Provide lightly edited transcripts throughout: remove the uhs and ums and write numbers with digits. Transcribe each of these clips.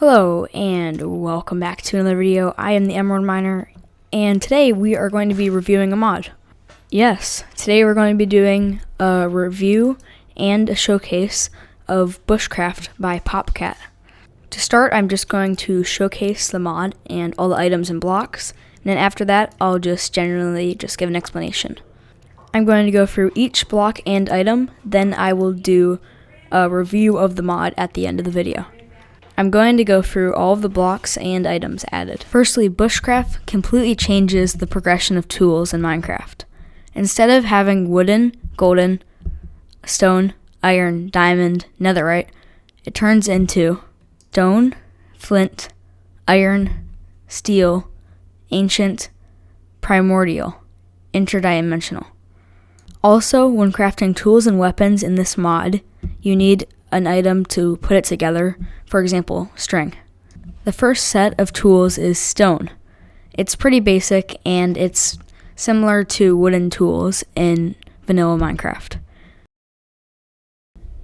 Hello and welcome back to another video. I am the Emerald Miner and today we are going to be reviewing a mod. Yes, today we're going to be doing a review and a showcase of Bushcraft by Popcat. To start, I'm just going to showcase the mod and all the items and blocks, and then after that I'll just generally give an explanation. I'm going to go through each block and item, then I will do a review of the mod at the end of the video. I'm going to go through all of the blocks and items added. Firstly, Bushcraft completely changes the progression of tools in Minecraft. Instead of having wooden, golden, stone, iron, diamond, netherite, it turns into stone, flint, iron, steel, ancient, primordial, interdimensional. Also, when crafting tools and weapons in this mod, you need an item to put it together, for example, string. The first set of tools is stone. It's pretty basic and it's similar to wooden tools in vanilla Minecraft.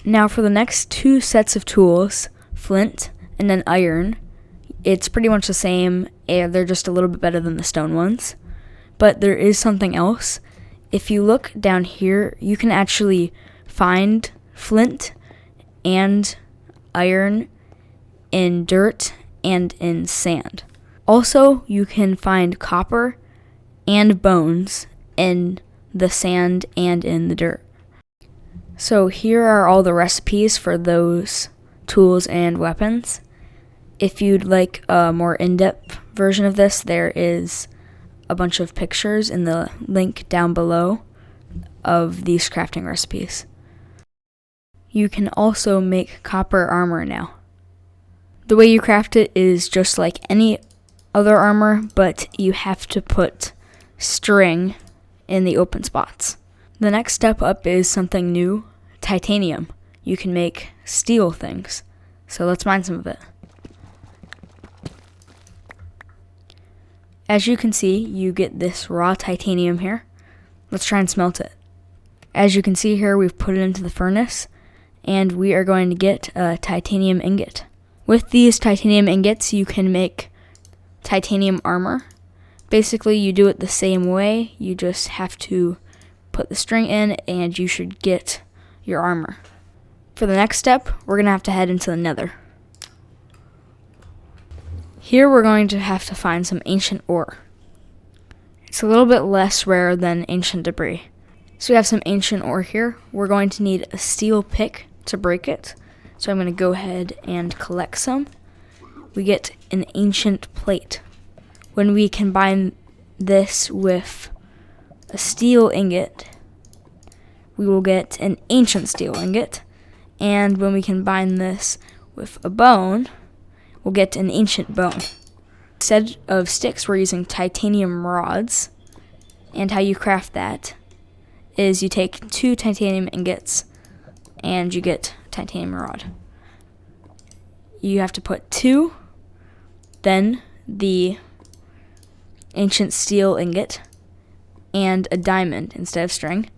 Now for the next two sets of tools, flint and then iron, it's pretty much the same, they're just a little bit better than the stone ones. But there is something else. If you look down here, you can actually find flint and iron in dirt and in sand. Also, you can find copper and bones in the sand and in the dirt. So here are all the recipes for those tools and weapons. If you'd like a more in-depth version of this, there is a bunch of pictures in the link down below of these crafting recipes. You can also make copper armor now. The way you craft it is just like any other armor, but you have to put string in the open spots. The next step up is something new, titanium. You can make steel things. So let's mine some of it. As you can see, you get this raw titanium here. Let's try and smelt it. As you can see here, we've put it into the furnace, and we are going to get a titanium ingot. With these titanium ingots, you can make titanium armor. Basically, you do it the same way. You just have to put the string in, and you should get your armor. For the next step, we're going to have to head into the nether. Here we're going to have to find some ancient ore. It's a little bit less rare than ancient debris. So we have some ancient ore here. We're going to need a steel pick to break it. So I'm going to go ahead and collect some. We get an ancient plate. When we combine this with a steel ingot, we will get an ancient steel ingot. And when we combine this with a bone, we'll get an ancient bone. Instead of sticks, we're using titanium rods. And how you craft that is you take 2 titanium ingots and you get titanium rod. You have to put 2, then the ancient steel ingot and a diamond instead of string,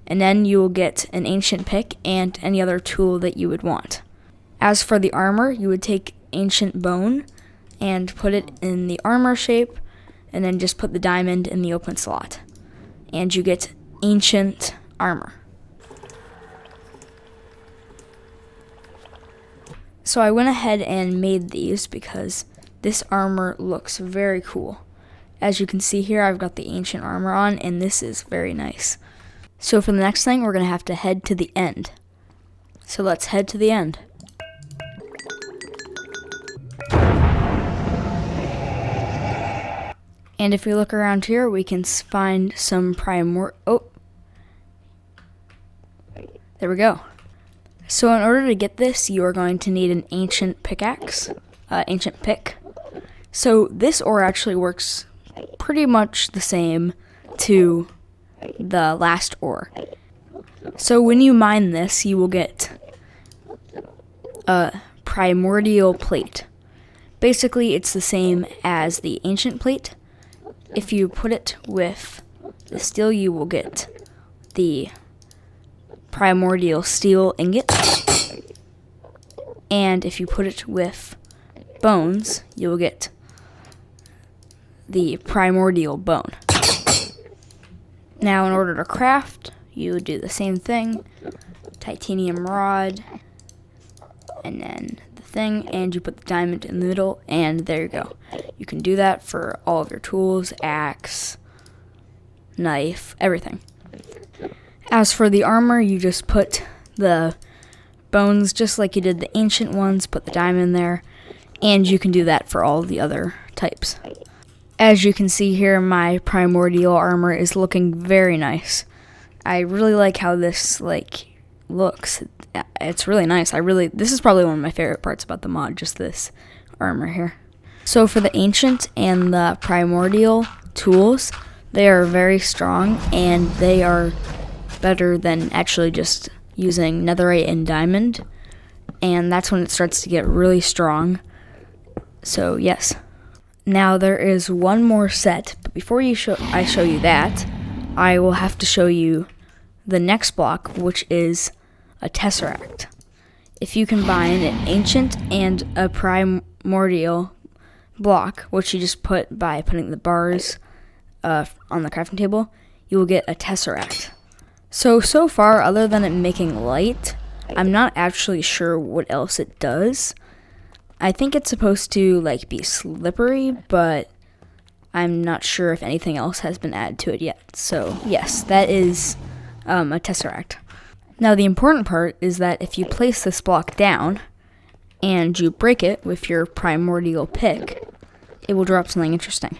and then you will get an ancient pick and any other tool that you would want. As for the armor, you would take ancient bone and put it in the armor shape, and then just put the diamond in the open slot, and you get ancient armor. So I went ahead and made these because this armor looks very cool. As you can see here, I've got the ancient armor on, and this is very nice. So for the next thing, we're going to have to head to the end. So let's head to the end. And if we look around here, we can find some there we go. So in order to get this, you are going to need an ancient pickaxe, ancient pick. So this ore actually works pretty much the same to the last ore. So when you mine this, you will get a primordial plate. Basically, it's the same as the ancient plate. If you put it with the steel, you will get the primordial steel ingot. And if you put it with bones, you'll get the primordial bone. Now, in order to craft, you would do the same thing. Titanium rod, and then the thing, and you put the diamond in the middle, and there you go. You can do that for all of your tools, axe, knife, everything. As for the armor, you just put the bones just like you did the ancient ones, put the diamond in there, and you can do that for all the other types. As you can see here, my primordial armor is looking very nice. I really like how this looks. It's really nice. This is probably one of my favorite parts about the mod, just this armor here. So for the ancient and the primordial tools, they are very strong, and they are better than actually just using netherite and diamond, and that's when it starts to get really strong. So yes. Now there is one more set, but before I show you that, I will have to show you the next block, which is a tesseract. If you combine an ancient and a primordial block, which you just put by putting the bars on the crafting table, you will get a tesseract. So far, other than it making light, I'm not actually sure what else it does. I think it's supposed to be slippery, but I'm not sure if anything else has been added to it yet. So yes, that is a tesseract. Now the important part is that if you place this block down and you break it with your primordial pick, it will drop something interesting.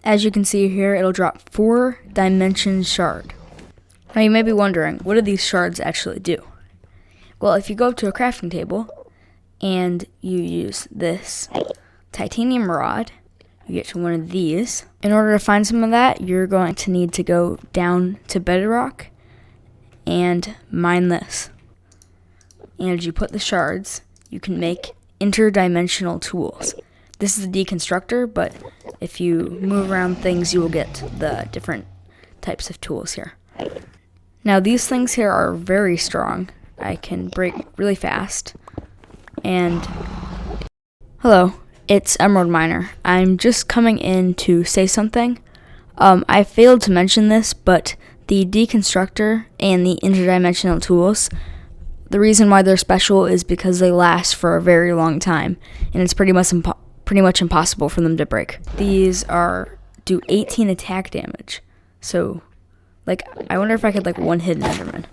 As you can see here, it'll drop 4 dimension shard. Now you may be wondering, what do these shards actually do? Well, if you go to a crafting table and you use this titanium rod, you get to one of these. In order to find some of that, you're going to need to go down to bedrock and mine this. And as you put the shards, you can make interdimensional tools. This is a deconstructor, but if you move around things, you will get the different types of tools here. Now these things here are very strong. I can break really fast. And hello, it's Emerald Miner. I'm just coming in to say something. I failed to mention this, but the deconstructor and the interdimensional tools, the reason why they're special is because they last for a very long time, and it's pretty much impossible for them to break. These do 18 attack damage. So, I wonder if I could one hit an Enderman.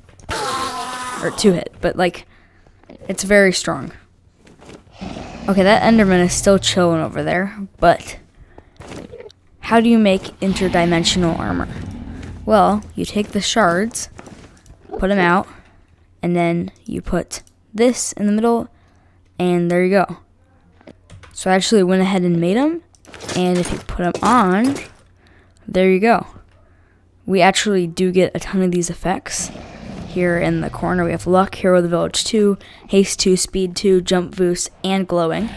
Or 2 hit, but it's very strong. Okay, that Enderman is still chilling over there, but how do you make interdimensional armor? Well, you take the shards, put them out, and then you put this in the middle, and there you go. So I actually went ahead and made them, and if you put them on, there you go. We actually do get a ton of these effects. Here in the corner we have Luck, Hero of the Village 2, Haste 2, Speed 2, Jump Boost, and Glowing.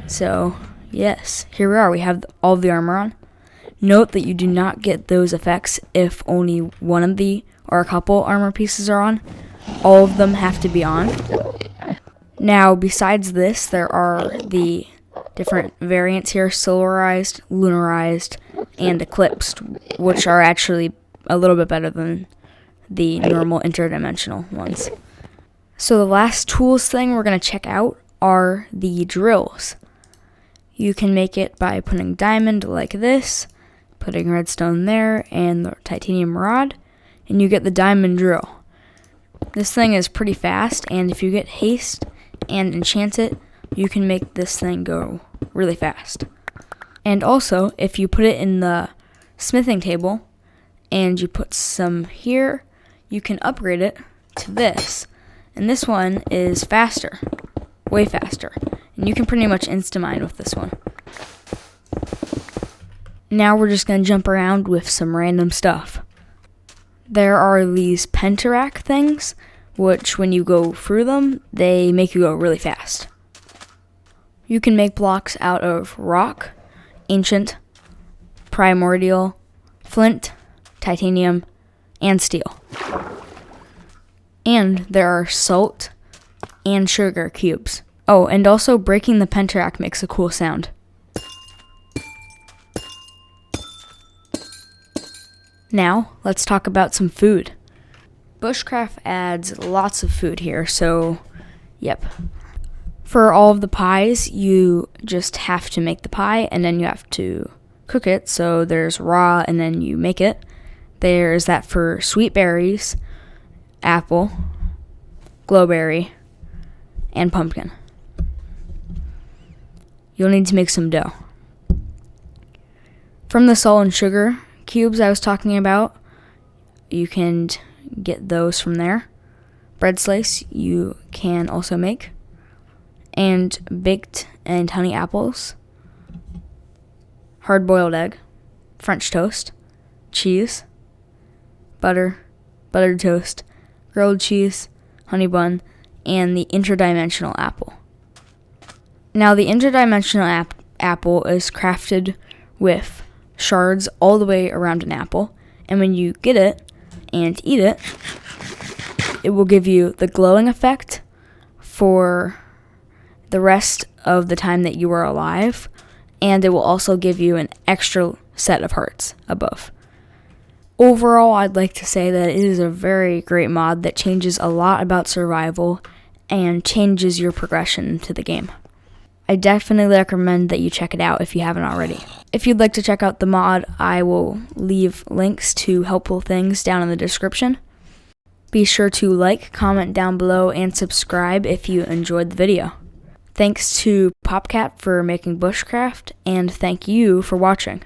So, yes, here we are. We have all of the armor on. Note that you do not get those effects if only one of or a couple armor pieces are on. All of them have to be on. Now, besides this, there are the different variants here: Solarized, Lunarized, and Eclipsed, which are actually a little bit better than the normal interdimensional ones. So the last tools thing we're going to check out are the drills. You can make it by putting diamond like this, putting redstone there, and the titanium rod, and you get the diamond drill. This thing is pretty fast, and if you get haste and enchant it, you can make this thing go really fast. And also, if you put it in the smithing table and you put some here, you can upgrade it to this. And this one is faster, way faster. And you can pretty much insta-mine with this one. Now we're just going to jump around with some random stuff. There are these pentaract things, which when you go through them, they make you go really fast. You can make blocks out of rock, ancient, primordial, flint, titanium, and steel. And there are salt and sugar cubes. Oh, and also breaking the pentaract makes a cool sound. Now, let's talk about some food. Bushcraft adds lots of food here, so yep. For all of the pies, you just have to make the pie, and then you have to cook it. So there's raw, and then you make it. There's that for sweet berries, apple, glowberry, and pumpkin. You'll need to make some dough. From the salt and sugar cubes I was talking about, you can get those from there. Bread slice you can also make. And baked and honey apples, hard-boiled egg, French toast, cheese, butter, buttered toast, grilled cheese, honey bun, and the interdimensional apple. Now, the interdimensional apple is crafted with shards all the way around an apple, and when you get it and eat it, it will give you the glowing effect for the rest of the time that you are alive, and it will also give you an extra set of hearts above. Overall, I'd like to say that it is a very great mod that changes a lot about survival and changes your progression to the game. I definitely recommend that you check it out if you haven't already. If you'd like to check out the mod, I will leave links to helpful things down in the description. Be sure to like, comment down below, and subscribe if you enjoyed the video. Thanks to PopCat for making Bushcraft, and thank you for watching.